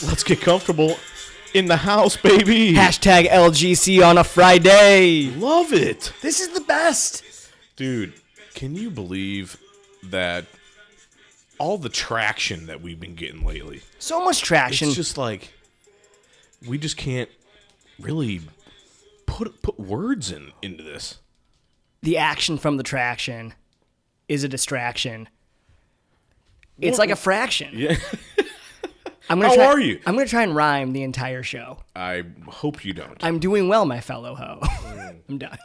Let's get comfortable in the house, baby. Hashtag LGC on a Friday. Love it. This is the best. Dude, can you believe that all the traction that we've been getting lately? So much traction. It's just like, we just can't really put words into this. The action from the traction is a distraction. It's like a fraction. Yeah. How are you? I'm going to try and rhyme the entire show. I hope you don't. I'm doing well, my fellow ho. I'm done.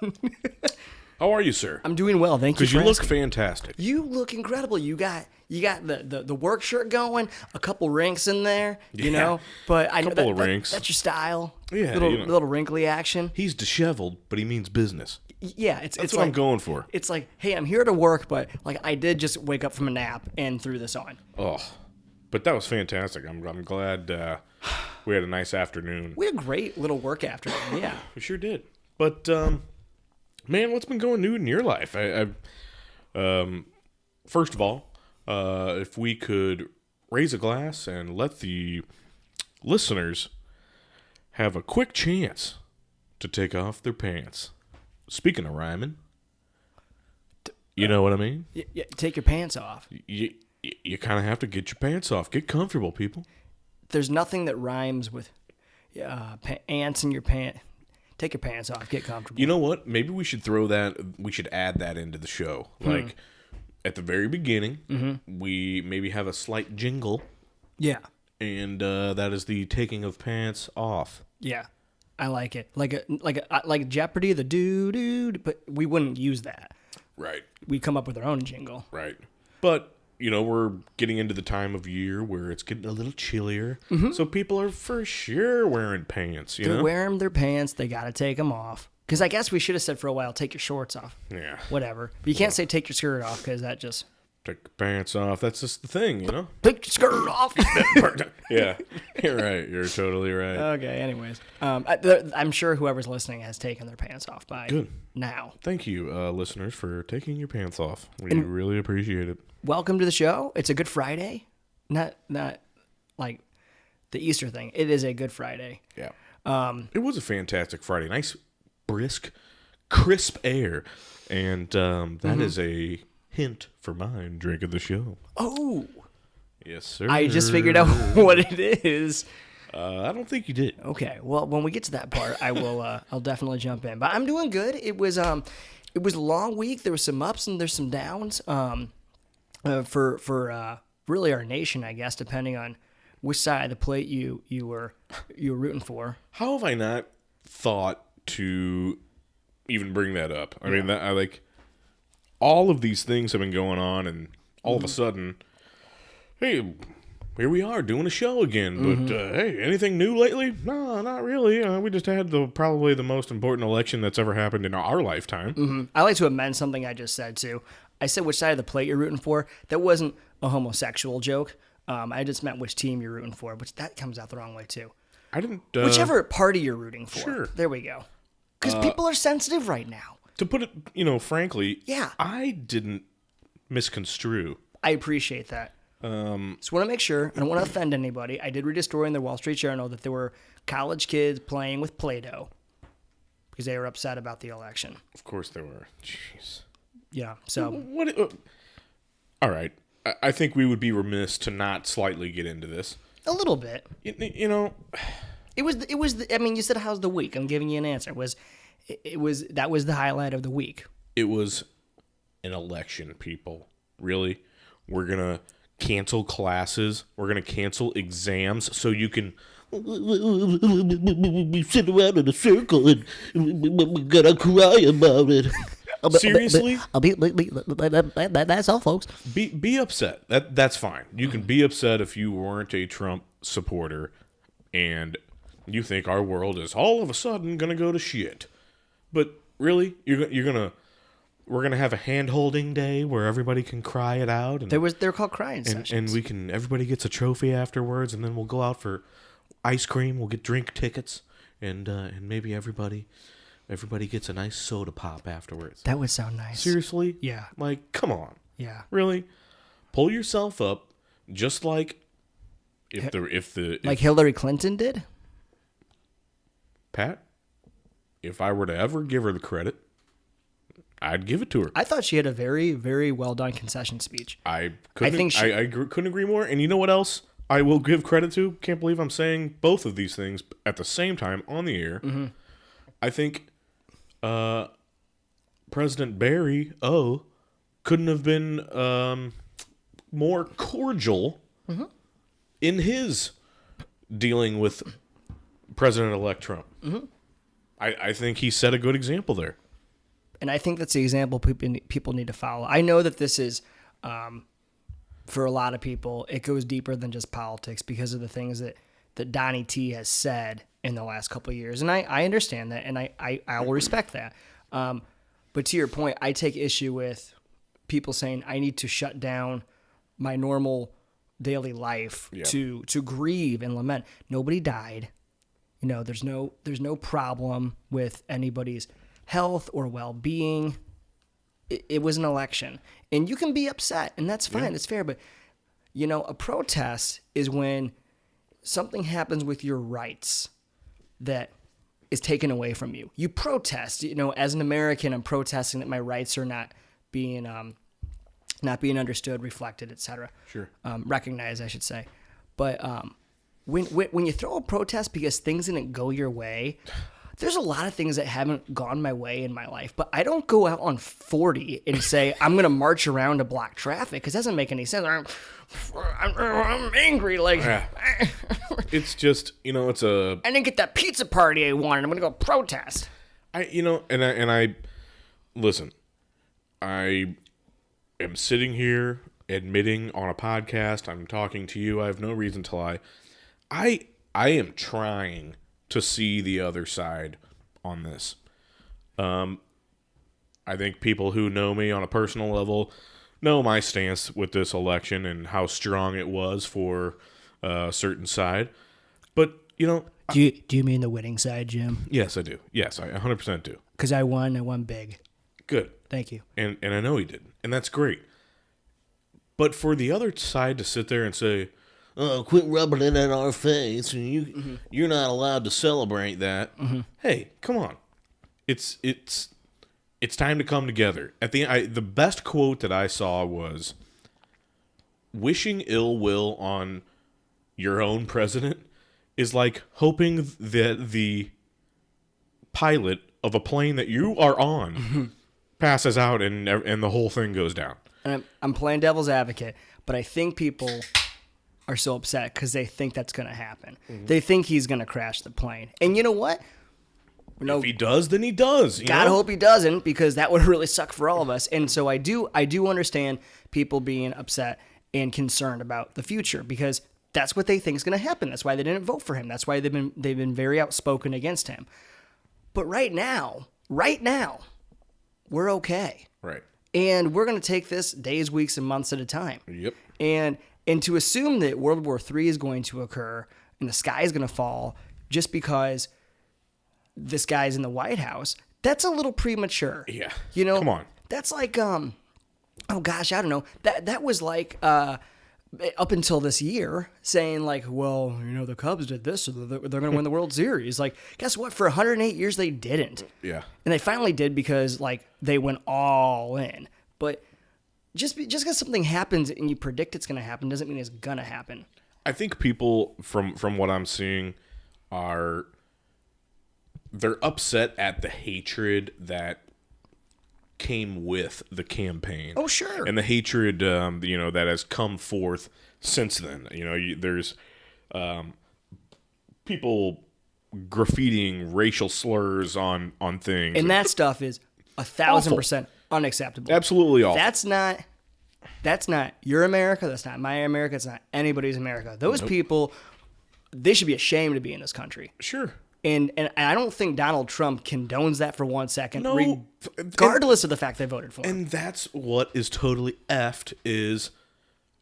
How are you, sir? I'm doing well. Thank you. Because you look asking. fantastic. You look incredible. You got the work shirt going, a couple rinks in there, you know. But I know Couple of rinks. That's your style. Yeah, little wrinkly action. He's disheveled, but he means business. Yeah, That's it's what like, I'm going for. It's like, hey, I'm here to work, but like I did just wake up from a nap and threw this on. Oh, but that was fantastic. I'm glad we had a nice afternoon. We had a great little work afternoon. Yeah, We sure did. But man, what's been going new in your life? First of all, if we could raise a glass and let the listeners have a quick chance to take off their pants. Speaking of rhyming, you know what I mean? take your pants off. You kind of have to get your pants off. Get comfortable, people. There's nothing that rhymes with ants in your pants. Take your pants off. Get comfortable. You know what? Maybe we should we should add that into the show. Like, at the very beginning, we maybe have a slight jingle. Yeah. And that is the taking of pants off. Yeah. I like it. Like Jeopardy, the doo-doo, but we wouldn't use that. Right. We come up with our own jingle. Right. But, you know, we're getting into the time of year where it's getting a little chillier. So people are for sure wearing pants, They're wearing their pants. They got to take them off. Because I guess we should have said for a while, take your shorts off. Yeah. Whatever. But you can't say take your skirt off because that just... Take your pants off. That's just the thing, you know? Take your skirt off. Yeah. You're right. You're totally right. Okay, anyways. I'm sure whoever's listening has taken their pants off by now. Thank you, listeners, for taking your pants off. We really appreciate it. Welcome to the show. It's a Good Friday. Not like the Easter thing. It is a Good Friday. Yeah. It was a fantastic Friday. Nice, brisk, crisp air. And that is a hint for mine drink of the show. Oh. Yes, sir. I just figured out what it is. I don't think you did. Okay. Well, when we get to that part, I will. I'll definitely jump in. But I'm doing good. It was a long week. There was some ups and there's some downs. For really our nation, I guess, depending on which side of the plate you were rooting for. How have I not thought to even bring that up? I mean, I like all of these things have been going on, and all of a sudden, hey, here we are doing a show again. But hey, anything new lately? No, not really. We just had probably the most important election that's ever happened in our lifetime. I like to amend something I just said too. I said which side of the plate you're rooting for. That wasn't a homosexual joke. I just meant which team you're rooting for, which that comes out the wrong way too. I didn't. Whichever party you're rooting for. Sure. There we go. Because people are sensitive right now. To put it, frankly, Yeah. I didn't misconstrue. I appreciate that. Just want to make sure. I don't want to offend anybody. I did read a story in the Wall Street Journal that there were college kids playing with Play-Doh because they were upset about the election. Of course there were. Jeez. Yeah. So What? All right. I think we would be remiss to not slightly get into this. a little bit. You know, It was. I mean, you said how's the week? I'm giving you an answer. That was the highlight of the week. it was an election, people. Really? We're going to cancel classes. We're going to cancel exams so you can... We sit around in a circle and we're going to cry about it. Seriously? That's all, folks. Be upset. That's fine. You can be upset if you weren't a Trump supporter and you think our world is all of a sudden going to go to shit. But really, we're gonna have a hand-holding day where everybody can cry it out. And They're called crying sessions. and everybody gets a trophy afterwards, and then we'll go out for ice cream. We'll get drink tickets, and maybe everybody gets a nice soda pop afterwards. That would sound nice. Seriously? Yeah. Come on. Yeah. Really? Pull yourself up, just like if the Like Hillary Clinton did? Pat, if I were to ever give her the credit, I'd give it to her. I thought she had a very, very well done concession speech. I couldn't couldn't agree more. And you know what else I will give credit to? Can't believe I'm saying both of these things at the same time on the air. Mm-hmm. I think President Barry couldn't have been more cordial in his dealing with President-elect Trump. I think he set a good example there. And I think that's the example people need to follow. I know that this is, for a lot of people, it goes deeper than just politics because of the things that Donnie T has said in the last couple of years. And I understand that, and I will respect that. But to your point, I take issue with people saying I need to shut down my normal daily life to grieve and lament. Nobody died. You know, there's no problem with anybody's health or well-being. It was an election, and you can be upset, and that's fine. It's fair. But you know, a protest is when something happens with your rights that is taken away from you. You protest. You know, as an American, I'm protesting that my rights are not being understood, reflected, etc. Sure. Recognized, I should say. But when you throw a protest because things didn't go your way, there's a lot of things that haven't gone my way in my life, but I don't go out on 40 and say, I'm going to march around to block traffic, because it doesn't make any sense. I'm angry. Like, It's just, you know, it's a... I didn't get that pizza party I wanted. I'm going to go protest. Listen, I am sitting here admitting on a podcast, I'm talking to you, I have no reason to lie. I am trying to see the other side on this. I think people who know me on a personal level know my stance with this election and how strong it was for a certain side. But, you know... Do you mean the winning side, Jim? Yes, I do. Yes, I 100% do. Because I won big. Good. Thank you. And I know he did. And that's great. But for the other side to sit there and say, Oh, quit rubbing it in our face. You're not allowed to celebrate that. hey, come on. It's time to come together. At the best quote that I saw was, wishing ill will on your own president is like hoping that the pilot of a plane that you are on passes out and the whole thing goes down. And I'm playing devil's advocate, but I think people are so upset because they think that's going to happen. They think he's going to crash the plane. And you know what? If he does, then he does. God hope he doesn't, because that would really suck for all of us. And so I do understand people being upset and concerned about the future, because that's what they think is going to happen. That's why they didn't vote for him. That's why they've been very outspoken against him. But right now, we're okay. Right. And we're going to take this days, weeks, and months at a time. Yep. And to assume that World War III is going to occur and the sky is going to fall just because this guy's in the White House, that's a little premature. Yeah. You know, come on. That's like, oh gosh, I don't know. That was like up until this year saying like, well, you know, the Cubs did this, so they're going to win the World Series. Like, guess what? For 108 years, they didn't. Yeah. And they finally did because like they went all in. But just because something happens and you predict it's going to happen doesn't mean it's going to happen. I think people from what I'm seeing they're upset at the hatred that came with the campaign. Oh, sure. And the hatred, that has come forth since then. You know, there's people graffitiing racial slurs on things. And that stuff is 1,000% unacceptable. Absolutely awful. That's not your America. That's not my America. It's not anybody's America. Those people, they should be ashamed to be in this country. Sure. And I don't think Donald Trump condones that for 1 second, No, regardless of the fact they voted for him. And that's what is totally effed is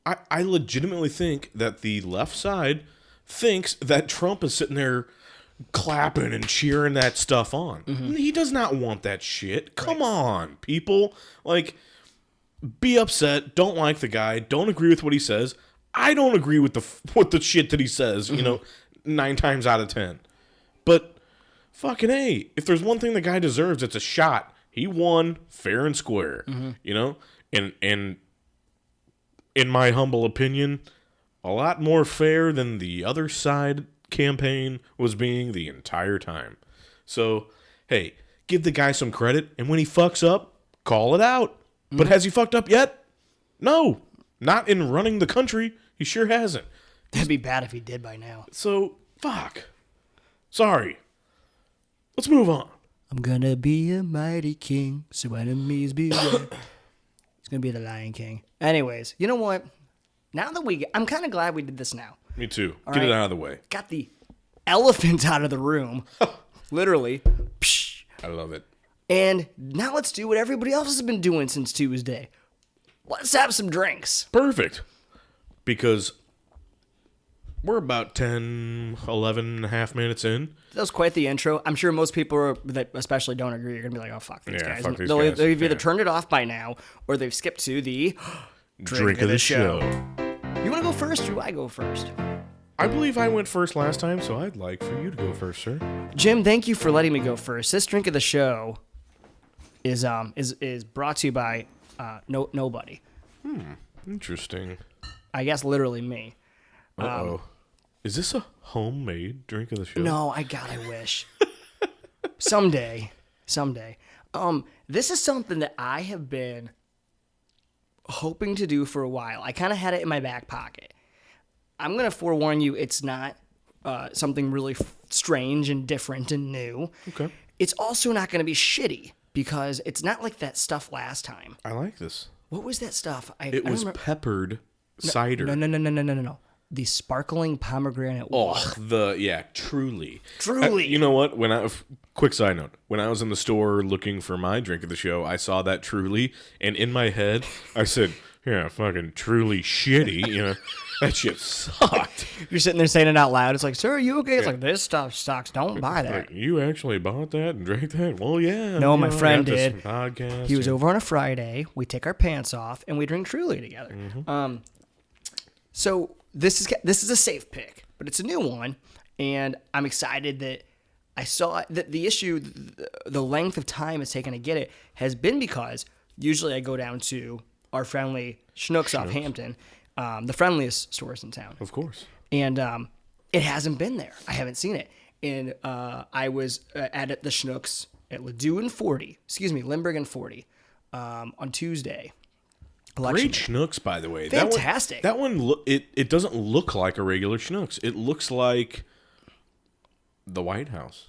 I legitimately think that the left side thinks that Trump is sitting there clapping and cheering that stuff on. He does not want that shit. Come on, people. Like, be upset, don't like the guy, don't agree with what he says. I don't agree with the shit that he says, 9 times out of 10. But fucking A, if there's one thing the guy deserves, it's a shot. He won fair and square, and in my humble opinion, a lot more fair than the other side campaign was being the entire time. So, hey, give the guy some credit, and when he fucks up, call it out. But has he fucked up yet? No. Not in running the country. He sure hasn't. That'd be bad if he did by now. So, fuck. Sorry. Let's move on. I'm gonna be a mighty king, so enemies beware. It's gonna be the Lion King. Anyways, you know what? Now that I'm kind of glad we did this now. Me too. All Get right. it out of the way. Got the elephant out of the room. Literally. Psh. I love it. And now let's do what everybody else has been doing since Tuesday. Let's have some drinks. Perfect. Because we're about 10, 11 and a half minutes in. That was quite the intro. I'm sure most people that especially don't agree are going to be like, oh, fuck these Yeah, guys. fuck these They'll- guys. They've either Yeah. turned it off by now or they've skipped to the Drink of the show. You want to go first or do I go first? I believe I went first last time, so I'd like for you to go first, sir. Jim, thank you for letting me go first. This drink of the show is brought to you by nobody. Interesting. I guess literally me. Uh-oh. Is this a homemade drink of the show? No, I wish. Someday. This is something that I have been hoping to do for a while. I kind of had it in my back pocket. I'm going to forewarn you, it's not something really strange and different and new. Okay. It's also not going to be shitty because it's not like that stuff last time. I like this. What was that stuff? I It don't was remember. peppered cider. No. The sparkling pomegranate water. Truly. Truly. You know what? Quick side note. When I was in the store looking for my drink of the show, I saw that Truly, and in my head, I said, yeah, fucking Truly shitty. That shit sucked. You're sitting there saying it out loud. It's like, sir, are you okay? It's like, this stuff sucks. Don't buy that. Like, you actually bought that and drank that? Well, yeah. No, my friend I got this did. Podcast He was over on a Friday. We take our pants off and we drink Truly together. So this is a safe pick, but it's a new one, and I'm excited that I saw that the issue, the length of time it's taken to get it, has been because usually I go down to our friendly Schnucks off Hampton, the friendliest stores in town. Of course. And it hasn't been there. I haven't seen it. And I was at the Schnucks at Ladue and 40, Limburg and 40, on Tuesday. Election Great day. Schnucks, by the way. Fantastic. That one it doesn't look like a regular Schnucks. It looks like the White House.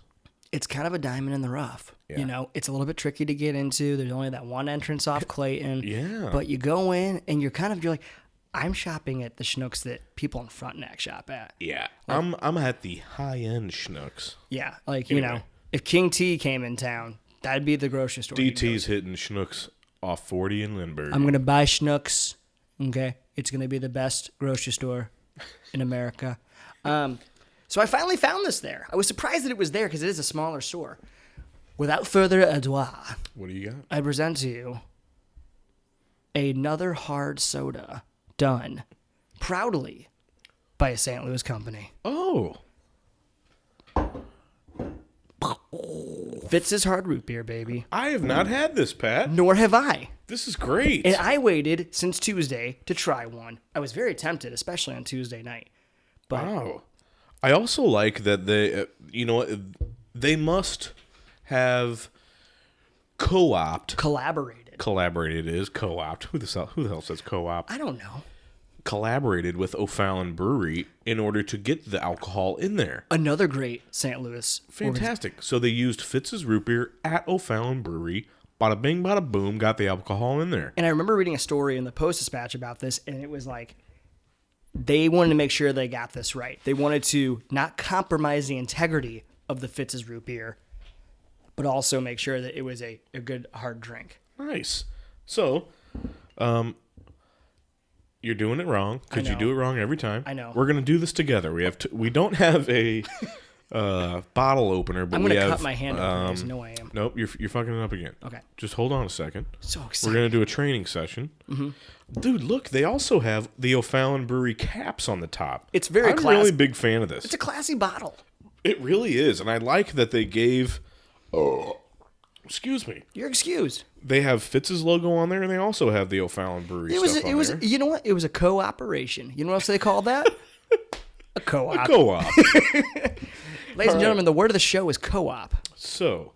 It's kind of a diamond in the rough. Yeah. It's a little bit tricky to get into. There's only that one entrance off Clayton. Yeah. But you go in and you're like, I'm shopping at the Schnucks that people in Frontenac shop at. Yeah. I'm at the high end Schnucks. Yeah. Like, Anyway. if King T came in town, that'd be the grocery store. you'd go DT's hitting Schnucks off 40 in Lindbergh. I'm going to buy Schnucks. Okay. It's going to be the best grocery store in America. So I finally found this there. I was surprised that it was there because it is a smaller store. Without further ado, What do you got? I present to you another hard soda done proudly by a St. Louis company. Oh. Fitz's Hard Root Beer, baby. I have not had this, Pat. Nor have I. This is great. And I waited since Tuesday to try one. I was very tempted, especially on Tuesday night. But Wow. I also like that they, they must have collaborated is co-opt. Who the hell says co-op? I don't know. Collaborated with O'Fallon Brewery in order to get the alcohol in there. Another great St. Louis. Fantastic. So they used Fitz's Root Beer at O'Fallon Brewery. Bada bing, bada boom, got the alcohol in there. And I remember reading a story in the Post-Dispatch about this, and it was like, they wanted to make sure they got this right. They wanted to not compromise the integrity of the Fitz's Root Beer, but also make sure that it was a good hard drink. Nice. So, you're doing it wrong because you know. do it wrong every time. I know. We're gonna do this together. We don't have a bottle opener. But I'm we gonna have, cut my hand off. Guys. No, I am. Nope, you're fucking it up again. Okay. Just hold on a second. So We're excited. gonna do a training session. Mm-hmm. Dude, look, they also have the O'Fallon Brewery caps on the top. It's very I'm classy. really big fan of this. It's a classy bottle. It really is, and I like that they gave. Oh, excuse me. You're excused. They have Fitz's logo on there, and they also have the O'Fallon Brewery It was. stuff It on was. there. You know what? It was a cooperation. You know what else they call that? A co-op. Co-op. Ladies and gentlemen, the word of the show is co-op. So,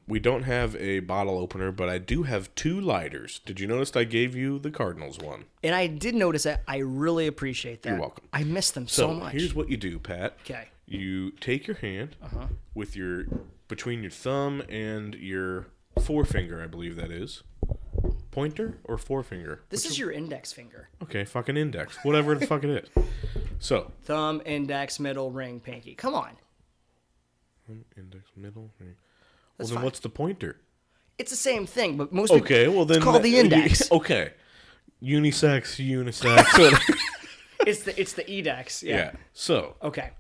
we don't have a bottle opener, but I do have 2 lighters. Did you notice I gave you the Cardinals one? And I did notice that. I really appreciate that. You're welcome. I miss them so much. Here's what you do, Pat. Okay. You take your hand with your between your thumb and your forefinger, I believe that is. Pointer or forefinger? This is your index finger. Okay, fucking index. Whatever the fuck it is. So, Thumb, index, middle, ring, pinky. Come on. index, middle. Well, That's then fine. what's the pointer? It's the same thing, but most people, Okay, well then it's called the index. Okay, unisex. whatever. It's the edex. Yeah. Yeah. So, Okay.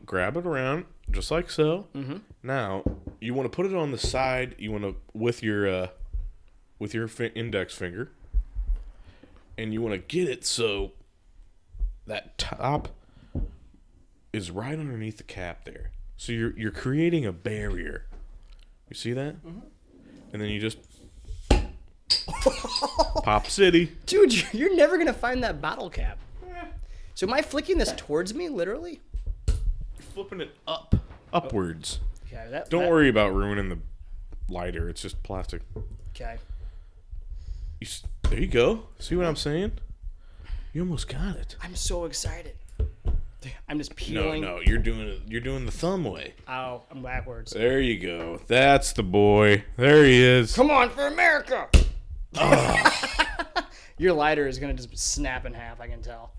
grab it around just like so. Mm-hmm. Now you want to put it on the side. You want to with your index finger, and you want to get it so that top is right underneath the cap there. So you're creating a barrier. You see that? Mm-hmm. And then you just Pop City. Dude, you're never going to find that bottle cap. So am I flicking this towards me, literally? You're flipping it upwards. Okay, Don't worry about ruining the lighter. It's just plastic. Okay. There you go. See what I'm saying? You almost got it. I'm so excited. I'm just peeling. No, you're doing the thumb way. Oh, I'm backwards. There you go. That's the boy. There he is. Come on for America! Your lighter is going to just snap in half, I can tell.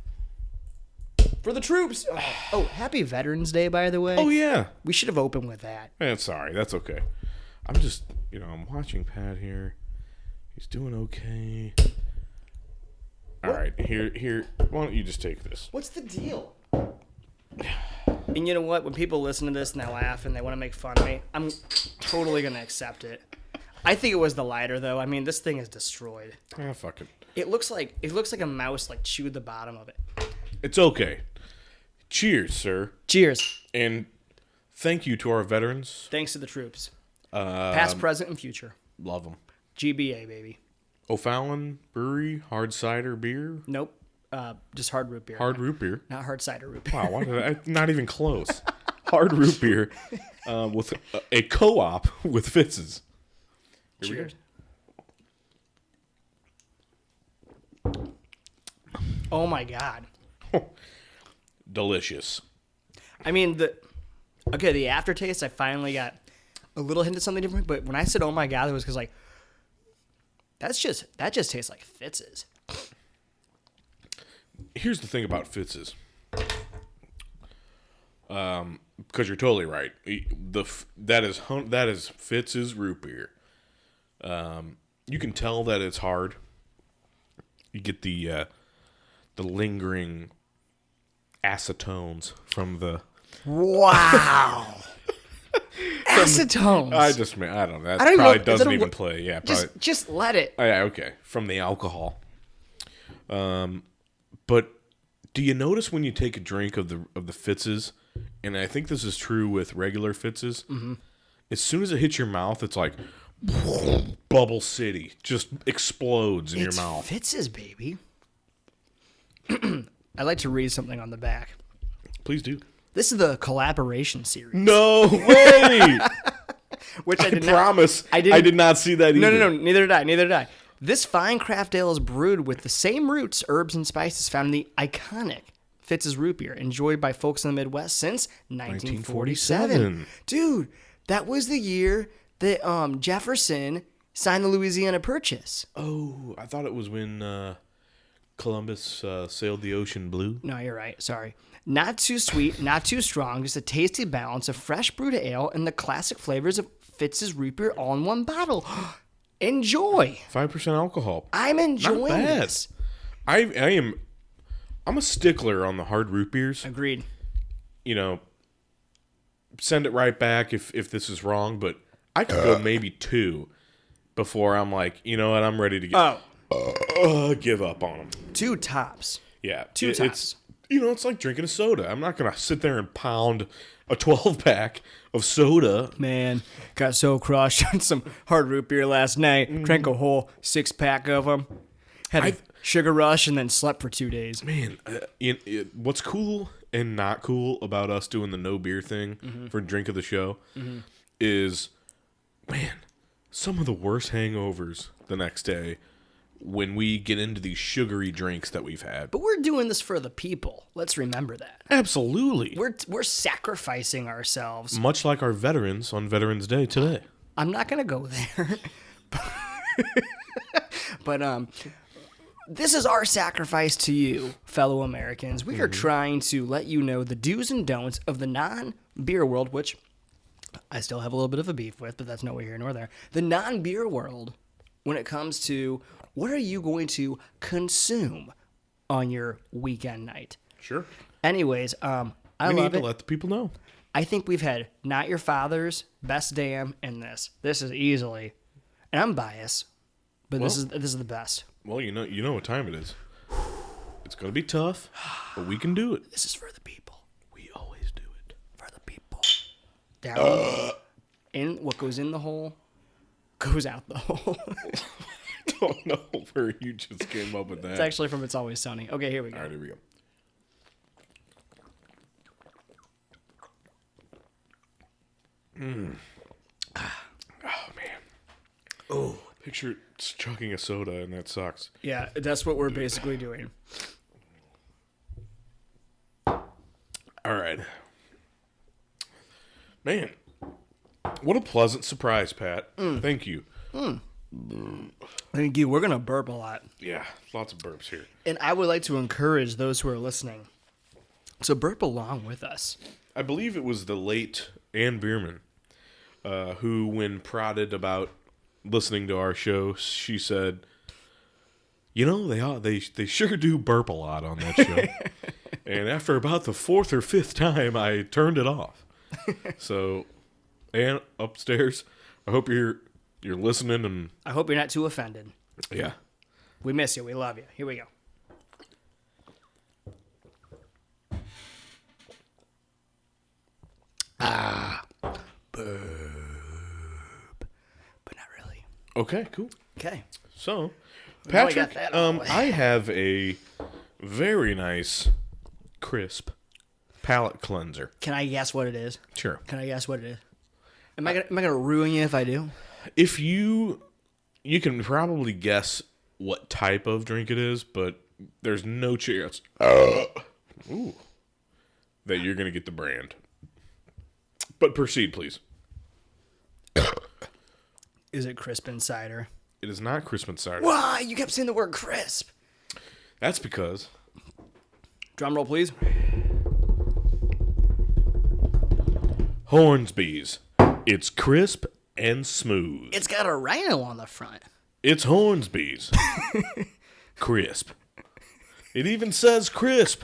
For the troops! Oh, happy Veterans Day, by the way. Oh yeah. We should have opened with that. Sorry. That's okay. I'm just, I'm watching Pat here. He's doing okay. All right, here. Why don't you just take this? What's the deal? And you know what? When people listen to this and they laugh and they want to make fun of me, I'm totally going to accept it. I think it was the lighter, though. I mean, this thing is destroyed. Ah, fuck it. It looks like a mouse chewed the bottom of it. It's okay. Cheers, sir. Cheers. And thank you to our veterans. Thanks to the troops. Past, present, and future. Love them. GBA, baby. O'Fallon Brewery Hard Cider Beer. Nope. Just hard root beer. Hard root beer. Not hard cider root beer. Wow, why did I? Not even close. Hard root beer with a co-op with Fitz's. Here we go. Cheers. Oh my god. Delicious. I mean the aftertaste. I finally got a little hint of something different. But when I said oh my god, it was because that just tastes like Fitz's. Here's the thing about Fitz's. Because you're totally right. That is Fitz's root beer. You can tell that it's hard. You get the lingering acetones from the. Wow. Acetone. I don't know. That I don't probably know. doesn't even play. Yeah, probably. Just let it. Oh, yeah, okay. From the alcohol. But do you notice when you take a drink of the Fitz's, and I think this is true with regular Fitz's, as soon as it hits your mouth, it's like Bubble City just explodes in your mouth. Fitz's, baby. I'd like to read something on the back. Please do. This is the collaboration series. No way! Which I did promise. I did not see that either. No. Neither did I. This fine craft ale is brewed with the same roots, herbs, and spices found in the iconic Fitz's root beer, enjoyed by folks in the Midwest since 1947. Dude, that was the year that Jefferson signed the Louisiana Purchase. Oh, I thought it was when Columbus sailed the ocean blue. No, you're right. Sorry. Not too sweet, not too strong, just a tasty balance of fresh brewed ale and the classic flavors of Fitz's root beer all in one bottle. Enjoy. 5% alcohol. I'm enjoying Not bad. this. I'm a stickler on the hard root beers. Agreed. send it right back if this is wrong, but I could go maybe 2 before I'm like, you know what, I'm ready to give up on them. 2 tops. Yeah. 2 tops. It's, it's like drinking a soda. I'm not going to sit there and pound a 12-pack of soda. Man, got so crushed on some hard root beer last night. Drank a whole 6-pack of them. Had a sugar rush and then slept for 2 days. Man, what's cool and not cool about us doing the no beer thing for drink of the show is, man, some of the worst hangovers the next day when we get into these sugary drinks that we've had. But we're doing this for the people. Let's remember that. Absolutely. We're sacrificing ourselves. Much like our veterans on Veterans Day today. I'm not gonna go there. But this is our sacrifice to you, fellow Americans. We are trying to let you know the do's and don'ts of the non-beer world, which I still have a little bit of a beef with, but that's nowhere here nor there. The non-beer world, when it comes to what are you going to consume on your weekend night. Sure. Anyways, I We love need to it. let the people know. I think we've had Not Your Father's, Best Damn, and this. This is easily, and I'm biased, but this is the best. Well, you know what time it is. It's going to be tough, but we can do it. This is for the people. We always do it. For the people. Down in what goes in the hole goes out the hole. I don't know where you just came up with that. It's actually from It's Always Sunny. Okay, here we go. All right, here we go. Oh, man. Oh. Picture chugging a soda, and that sucks. Yeah, that's what we're basically doing. All right. Man, what a pleasant surprise, Pat. Thank you. Thank you. We're going to burp a lot. Yeah, lots of burps here. And I would like to encourage those who are listening to burp along with us. I believe it was the late Ann Bierman who, when prodded about listening to our show, she said, "You know, they sure do burp a lot on that show." And after about the 4th or 5th time, I turned it off. So, Ann, upstairs, I hope you're listening, and I hope you're not too offended. yeah. We miss you. We love you. Here we go. Burp. But not really. Okay, cool. Okay. So, Now I got Patrick, that out of the way. I have a very nice, crisp palate cleanser. Can I guess what it is? Sure. Can I guess what it is? Am I gonna ruin you if I do? If you can probably guess what type of drink it is, but there's no chance that you're going to get the brand. But proceed, please. Is it crisp and cider? It is not crisp and cider. Why? You kept saying the word crisp. That's because Drum roll, please. Hornsby's. It's crisp and smooth. It's got a rhino on the front. It's Hornsby's. Crisp. It even says crisp.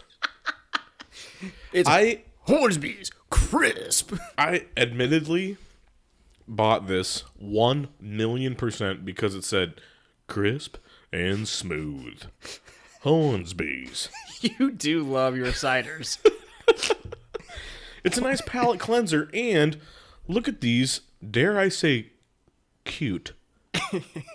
It's I Hornsby's crisp. I admittedly bought this 1,000,000% because it said crisp and smooth. Hornsby's. You do love your ciders. It's a nice palate cleanser, and look at these, dare I say, cute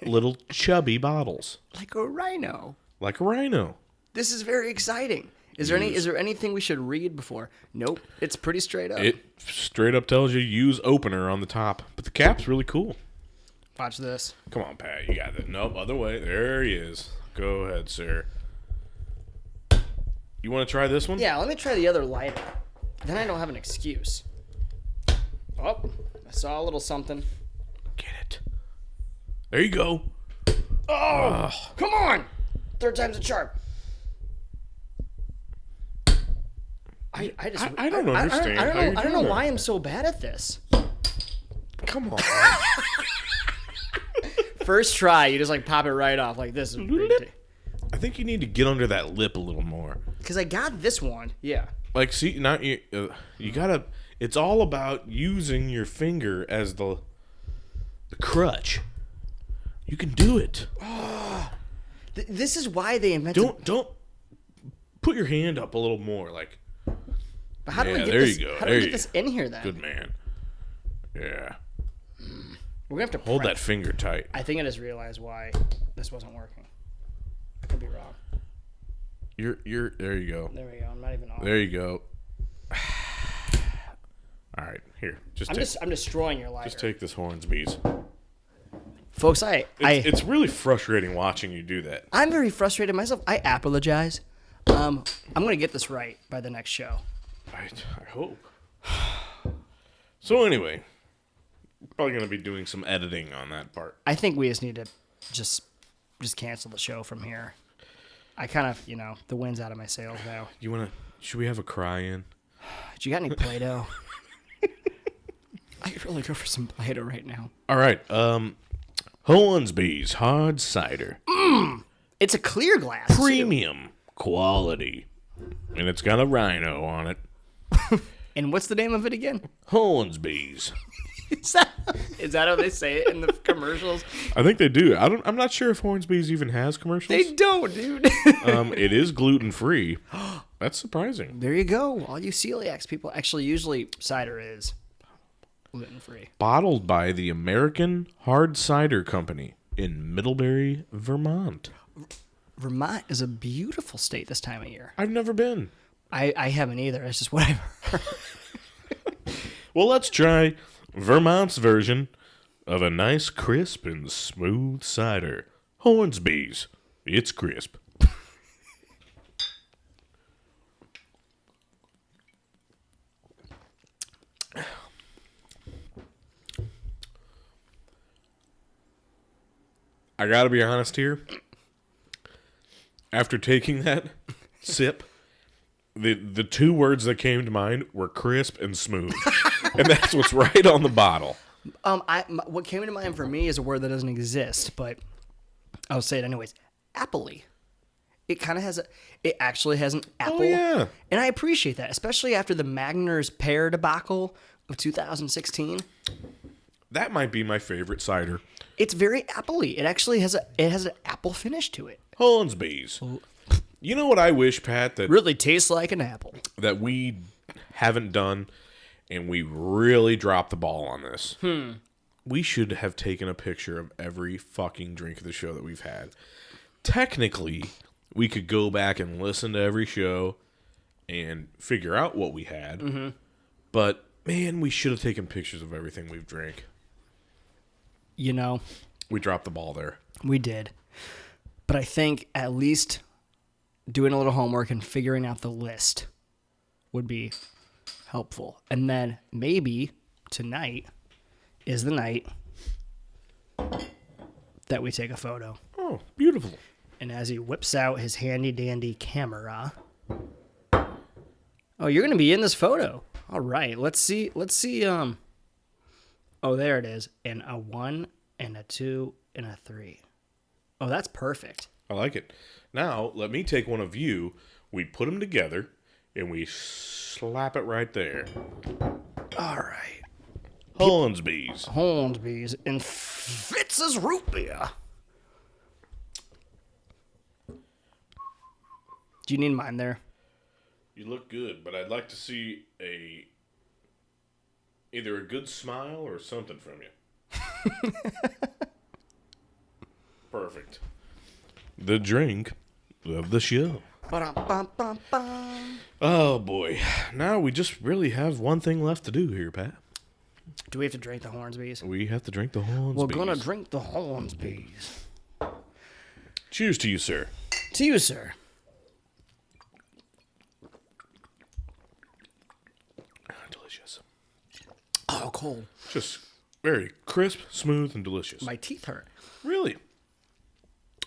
little chubby bottles. Like a rhino. Like a rhino. This is very exciting. Is there anything we should read before? Nope. It's pretty straight up. It straight up tells you use opener on the top, but the cap's really cool. Watch this. Come on, Pat, you got it. Nope, other way. There he is. Go ahead, sir. You want to try this one? Yeah, let me try the other lighter. Then I don't have an excuse. Oh, I saw a little something. Get it. There you go. Oh, come on! 3rd time's a charm. I don't understand how you're I don't know doing why that. I'm so bad at this. Come on. First try, you just like pop it right off like this. I think you need to get under that lip a little more. Because I got this one. Yeah. Like, see, now you gotta. It's all about using your finger as the crutch. You can do it. This is why they invented. Don't put your hand up a little more. Like, But how do we Yeah, get there this? you go. How do There we you get this in here then? good man. Yeah. We're gonna have to Hold prep. that finger tight. I think I just realized why this wasn't working. I could be wrong. You're there you go. There we go. I'm not even on. There you go. All right, here. I'm destroying your lighter. Just take this Hornsby's. Folks, It's really frustrating watching you do that. I'm very frustrated myself. I apologize. I'm gonna get this right by the next show. I hope. So anyway, probably gonna be doing some editing on that part. I think we just need to just cancel the show from here. I kind of, the wind's out of my sails now. Should we have a cry-in? Do you got any Play-Doh? I could really go for some Play-Doh right now. All right. Hornsby's hard cider, It's a clear glass. too. premium quality, and it's got a rhino on it. And what's the name of it again? Hornsby's. Is that how they say it in the commercials? I think they do. I'm not sure if Hornsby's even has commercials. They don't, dude. It is gluten free. That's surprising. There you go. All you celiacs people. Actually, usually cider is gluten-free. Bottled by the American Hard Cider Company in Middlebury, Vermont. Vermont is a beautiful state this time of year. I've never been. I haven't either. It's just what I've heard. Well, let's try Vermont's version of a nice, crisp, and smooth cider. Hornsby's. It's crisp. I gotta be honest here. After taking that sip, the two words that came to mind were crisp and smooth. And that's what's right on the bottle. What came into mind for me is a word that doesn't exist, but I'll say it anyways. Appley. It kind of has it actually has an apple. yeah. And I appreciate that, especially after the Magner's pear debacle of 2016. That might be my favorite cider. It's very appley. It actually has an apple finish to it. Hornsby's. You know what I wish, Pat, Really tastes like an apple. that we haven't done, and we really dropped the ball on this. We should have taken a picture of every fucking drink of the show that we've had. Technically, we could go back and listen to every show and figure out what we had. But, man, we should have taken pictures of everything we've drank. We dropped the ball there. We did. But I think at least doing a little homework and figuring out the list would be helpful. And then maybe tonight is the night that we take a photo. Oh, beautiful. And as he whips out his handy dandy camera. Oh, you're going to be in this photo. All right. Let's see. Oh, there it is. And a 1 and a 2 and a 3. Oh, that's perfect. I like it. Now, let me take one of you. We put them together, and we slap it right there. All right. Hornsby's. Hornsby's and Fitz's root beer. Do you need mine there? You look good, but I'd like to see either a good smile or something from you. Perfect. The drink of the show. Ba-dum-bum-bum-bum. Oh boy. Now we just really have one thing left to do here, Pat. Do we have to drink the Hornsby's? We have to drink the Hornsby's. We're going to drink the Hornsby's. Cheers to you, sir. To you, sir. Delicious. Oh, cold. Just very crisp, smooth, and delicious. My teeth hurt. Really?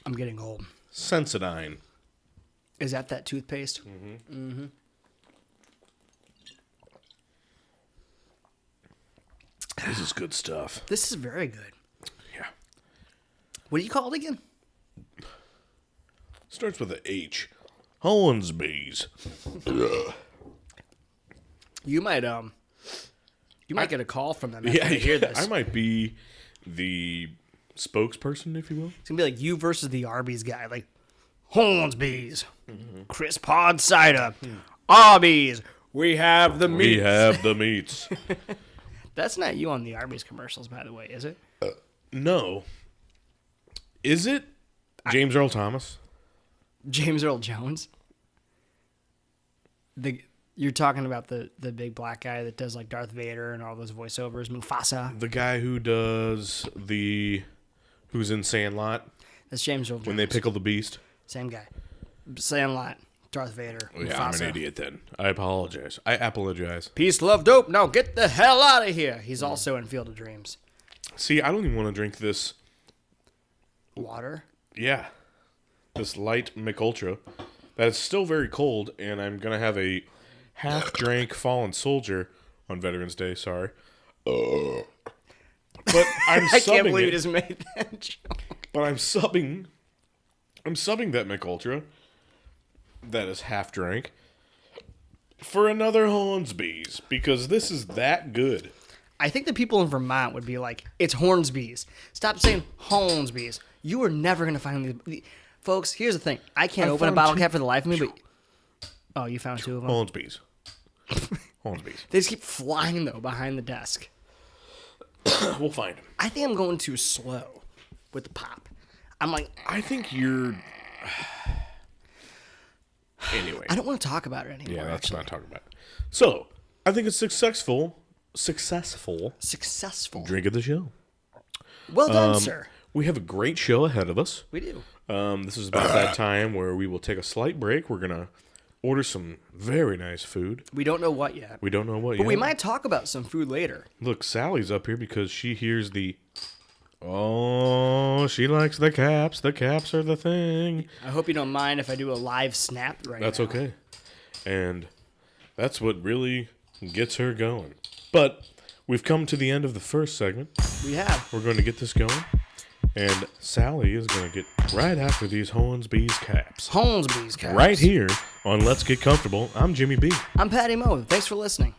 I'm getting old. Sensodyne. Is that toothpaste? This is good stuff. This is very good. Yeah. What do you call it again? Starts with a H. Hornsby's. You might You might get a call from them after Yeah, they hear this. I might be the spokesperson, if you will. It's gonna be like you versus the Arby's guy, like Hornsby's, Chris Pod cider, Arby's. We have the meat. We have the meats. That's not you on the Arby's commercials, by the way, is it? No. Is it James Earl Thomas? James Earl Jones. You're talking about the big black guy that does like Darth Vader and all those voiceovers, Mufasa. The guy who does who's in Sandlot That's James Earl Jones. when they pickle the beast. Same guy. Sandlot, Darth Vader, Yeah, Mufasa. I'm an idiot then. I apologize. I apologize. Peace, love, dope. Now get the hell out of here. He's also in Field of Dreams. See, I don't even want to drink this. Water. Yeah. This light McUltra. That's still very cold, and I'm going to have a half-drank Fallen Soldier on Veterans Day, sorry. But I'm I subbing can't believe you it. just made that joke. But I'm subbing that McUltra that is half drank for another Hornsby's because this is that good. I think the people in Vermont would be like, it's Hornsby's. Stop saying Hornsby's. You are never going to find these. Folks, here's the thing. I can't I open a found bottle two- cap for the life of me, but... Oh, you found two of them? Hornsby's. Hornsby's. They just keep flying, though, behind the desk. We'll find him. I think I'm going too slow with the pop. I'm like, I think you're... Anyway. I don't want to talk about it anymore. Yeah, that's actually. not talking about it. So, I think it's successful Successful. drink of the show. Well done, sir. We have a great show ahead of us. We do. This is about that time where we will take a slight break. We're going to order some very nice food. We don't know what yet. We don't know what But yet. we might talk about some food later. Look, Sally's up here because she hears the... Oh, she likes the caps. The caps are the thing. I hope you don't mind if I do a live snap right now. That's okay. And that's what really gets her going. But we've come to the end of the first segment. We have. We're going to get this going. And Sally is going to get right after these Hornsby's caps. Hornsby's caps. Right here on Let's Get Comfortable. I'm Jimmy B. I'm Patty Moe. Thanks for listening.